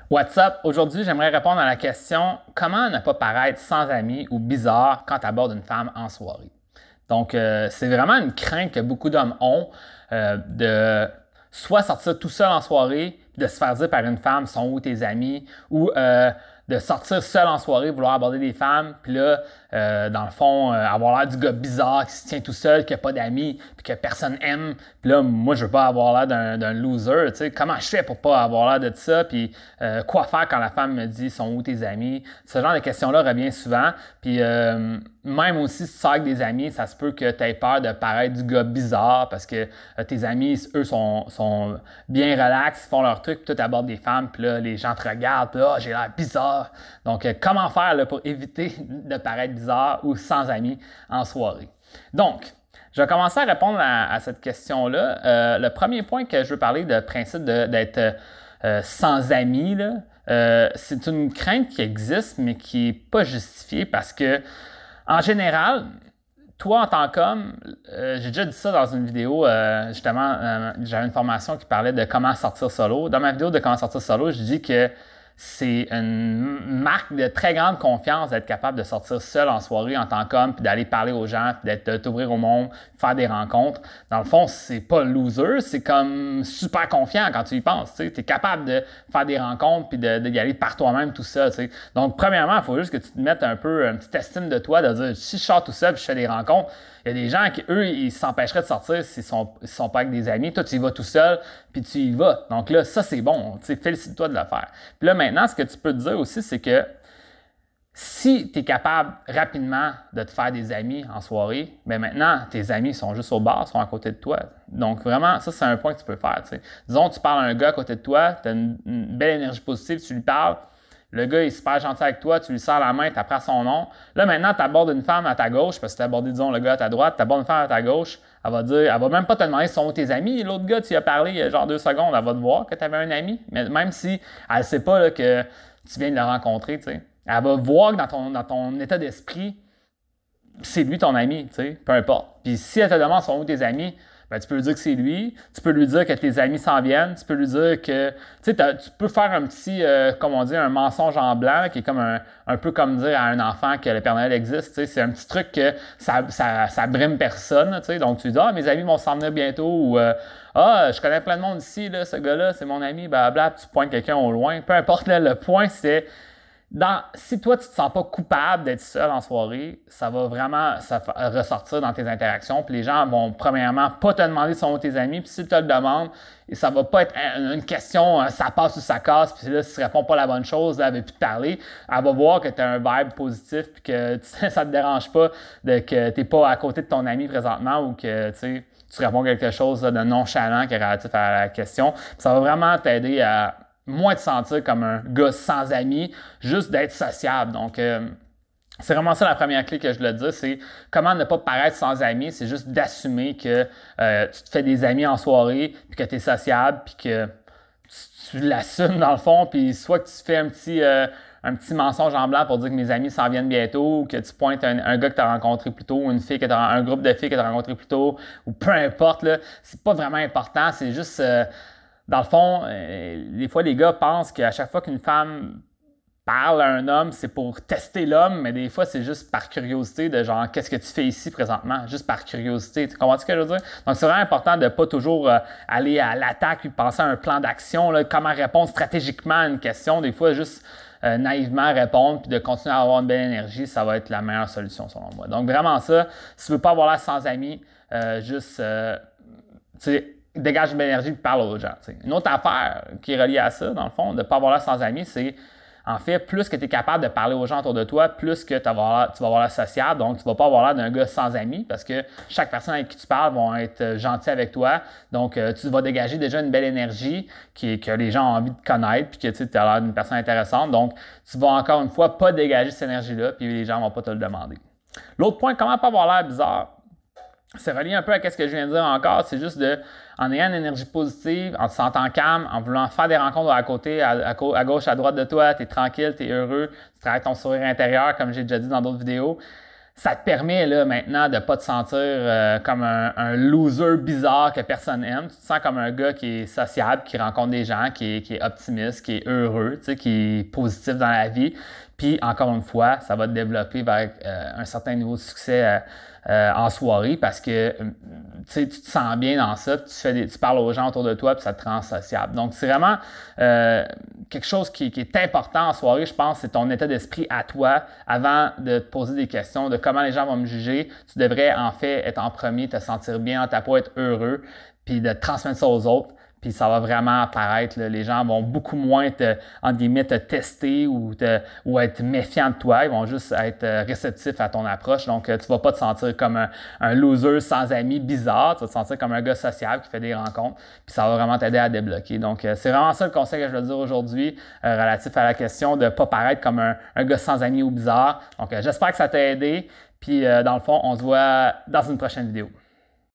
What's up? Aujourd'hui, j'aimerais répondre à la question comment ne pas paraître sans amis ou bizarre quand tu abordes une femme en soirée. Donc, c'est vraiment une crainte que beaucoup d'hommes ont de soit sortir tout seul en soirée, puis de se faire dire par une femme sont où tes amis, ou de sortir seul en soirée, vouloir aborder des femmes, puis là, dans le fond, avoir l'air du gars bizarre qui se tient tout seul, qui n'a pas d'amis, puis que personne aime. Puis là, moi, je veux pas avoir l'air d'un loser, tu sais. Comment je fais pour pas avoir l'air de ça? Puis quoi faire quand la femme me dit sont où tes amis? Ce genre de questions-là revient souvent. Puis même aussi, si tu sors avec des amis, ça se peut que tu aies peur de paraître du gars bizarre parce que tes amis, eux, sont bien relax, ils font leur truc, puis toi, tu abordes des femmes, puis là, les gens te regardent, puis là, j'ai l'air bizarre. Donc, comment faire là, pour éviter de paraître bizarre ou sans amis en soirée? Donc, je vais commencer à répondre à cette question-là. Le premier point que je veux parler de principe d'être sans amis, c'est une crainte qui existe, mais qui n'est pas justifiée parce que, en général, toi, en tant qu'homme, j'ai déjà dit ça dans une vidéo, justement, j'avais une formation qui parlait de comment sortir solo. Dans ma vidéo de comment sortir solo, je dis que c'est une marque de très grande confiance d'être capable de sortir seul en soirée en tant qu'homme, puis d'aller parler aux gens, puis de t'ouvrir au monde, faire des rencontres. Dans le fond, c'est pas loser, c'est comme super confiant quand tu y penses. Tu es capable de faire des rencontres, puis d'y aller par toi-même tout seul. T'sais. Donc, premièrement, il faut juste que tu te mettes un peu une petite estime de toi, de dire si je sors tout seul, puis je fais des rencontres, il y a des gens qui, eux, ils s'empêcheraient de sortir s'ils sont pas avec des amis. Toi, tu y vas tout seul, puis tu y vas. Donc là, ça, c'est bon. Félicite-toi de le faire. Puis là, maintenant, ce que tu peux te dire aussi, c'est que si tu es capable rapidement de te faire des amis en soirée, bien maintenant, tes amis sont juste au bar, sont à côté de toi. Donc vraiment, ça, c'est un point que tu peux faire. T'sais. Disons, tu parles à un gars à côté de toi, tu as une belle énergie positive, tu lui parles. Le gars est super gentil avec toi, tu lui serres la main, tu apprends son nom. Là, maintenant, tu abordes une femme à ta gauche, parce que tu as abordé, disons, le gars à ta droite, tu abordes une femme à ta gauche, elle va même pas te demander si sont tes amis. L'autre gars, tu y as parlé il y a genre 2 secondes, elle va te voir que tu avais un ami. Mais même si elle ne sait pas là, que tu viens de le rencontrer, tu sais. Elle va voir que dans ton état d'esprit, c'est lui ton ami, tu sais, peu importe. Puis si elle te demande sont où tes amis, ben, tu peux lui dire que c'est lui, tu peux lui dire que tes amis s'en viennent, tu peux lui dire que, tu sais, tu peux faire un petit, comme on dit, un mensonge en blanc, qui est comme un peu comme dire à un enfant que le Père Noël existe, tu sais, c'est un petit truc que ça brime personne, tu sais, donc tu dis, ah, mes amis vont s'en venir bientôt, ou, ah, je connais plein de monde ici, là, ce gars-là, c'est mon ami, blablabla, tu pointes quelqu'un au loin, peu importe, là, le point, c'est, si toi, tu ne te sens pas coupable d'être seul en soirée, ça va vraiment ressortir dans tes interactions. Puis les gens vont, premièrement, pas te demander si sont tes amis. Puis s'ils te le demandent, ça va pas être une question, ça passe ou ça casse. Puis là, si tu réponds pas la bonne chose, là, elle veut plus te parler. Elle va voir que tu as un vibe positif puis que ça te dérange pas que tu n'es pas à côté de ton ami présentement ou que tu réponds quelque chose de nonchalant qui est relatif à la question. Puis ça va vraiment t'aider à moins te sentir comme un gars sans amis, juste d'être sociable. Donc, c'est vraiment ça la première clé que je voulais te dire, c'est comment ne pas paraître sans amis, c'est juste d'assumer que tu te fais des amis en soirée, puis que tu es sociable, puis que tu l'assumes dans le fond, puis soit que tu fais un petit mensonge en blanc pour dire que mes amis s'en viennent bientôt, ou que tu pointes un gars que tu as rencontré plus tôt, ou un groupe de filles que tu as rencontré plus tôt, ou peu importe, là, c'est pas vraiment important, c'est juste... dans le fond, des fois, les gars pensent qu'à chaque fois qu'une femme parle à un homme, c'est pour tester l'homme, mais des fois, c'est juste par curiosité de genre, qu'est-ce que tu fais ici présentement? Juste par curiosité. Tu comprends ce que je veux dire? Donc, c'est vraiment important de ne pas toujours aller à l'attaque et penser à un plan d'action, là, comment répondre stratégiquement à une question. Des fois, juste naïvement répondre puis de continuer à avoir une belle énergie, ça va être la meilleure solution selon moi. Donc, vraiment ça, si tu veux pas avoir l'air sans amis, juste, tu sais, dégage de l'énergie et parle aux gens. T'sais. Une autre affaire qui est reliée à ça, dans le fond, de ne pas avoir l'air sans amis, c'est en fait, plus que tu es capable de parler aux gens autour de toi, plus que tu vas avoir l'air sociable. Donc, tu ne vas pas avoir l'air d'un gars sans amis parce que chaque personne avec qui tu parles va être gentil avec toi. Donc, tu vas dégager déjà une belle énergie que les gens ont envie de connaître puis que tu as l'air d'une personne intéressante. Donc, tu vas encore une fois pas dégager cette énergie-là puis les gens ne vont pas te le demander. L'autre point, comment pas avoir l'air bizarre? C'est relié un peu à ce que je viens de dire encore, c'est juste en ayant une énergie positive, en te sentant calme, en voulant faire des rencontres à côté, à gauche, à droite de toi, tu es tranquille, tu es heureux, tu travailles ton sourire intérieur, comme j'ai déjà dit dans d'autres vidéos. ça te permet là, maintenant de ne pas te sentir comme un loser bizarre que personne aime. Tu te sens comme un gars qui est sociable, qui rencontre des gens, qui est optimiste, qui est heureux, tu sais, qui est positif dans la vie. Puis, encore une fois, ça va te développer vers un certain niveau de succès en soirée parce que tu te sens bien dans ça, tu parles aux gens autour de toi puis ça te rend sociable. Donc, c'est vraiment quelque chose qui est important en soirée, je pense, c'est ton état d'esprit à toi avant de te poser des questions de comment les gens vont me juger. Tu devrais en fait être en premier, te sentir bien dans ta peau, être heureux, puis de transmettre ça aux autres. Puis ça va vraiment apparaître. Là. Les gens vont beaucoup moins entre guillemets, te tester ou être méfiants de toi. Ils vont juste être réceptifs à ton approche. Donc, tu ne vas pas te sentir comme un loser sans amis bizarre. Tu vas te sentir comme un gars social qui fait des rencontres. Puis ça va vraiment t'aider à débloquer. Donc, c'est vraiment ça le conseil que je veux dire aujourd'hui relatif à la question de ne pas paraître comme un gars sans amis ou bizarre. Donc, j'espère que ça t'a aidé. Puis, dans le fond, on se voit dans une prochaine vidéo.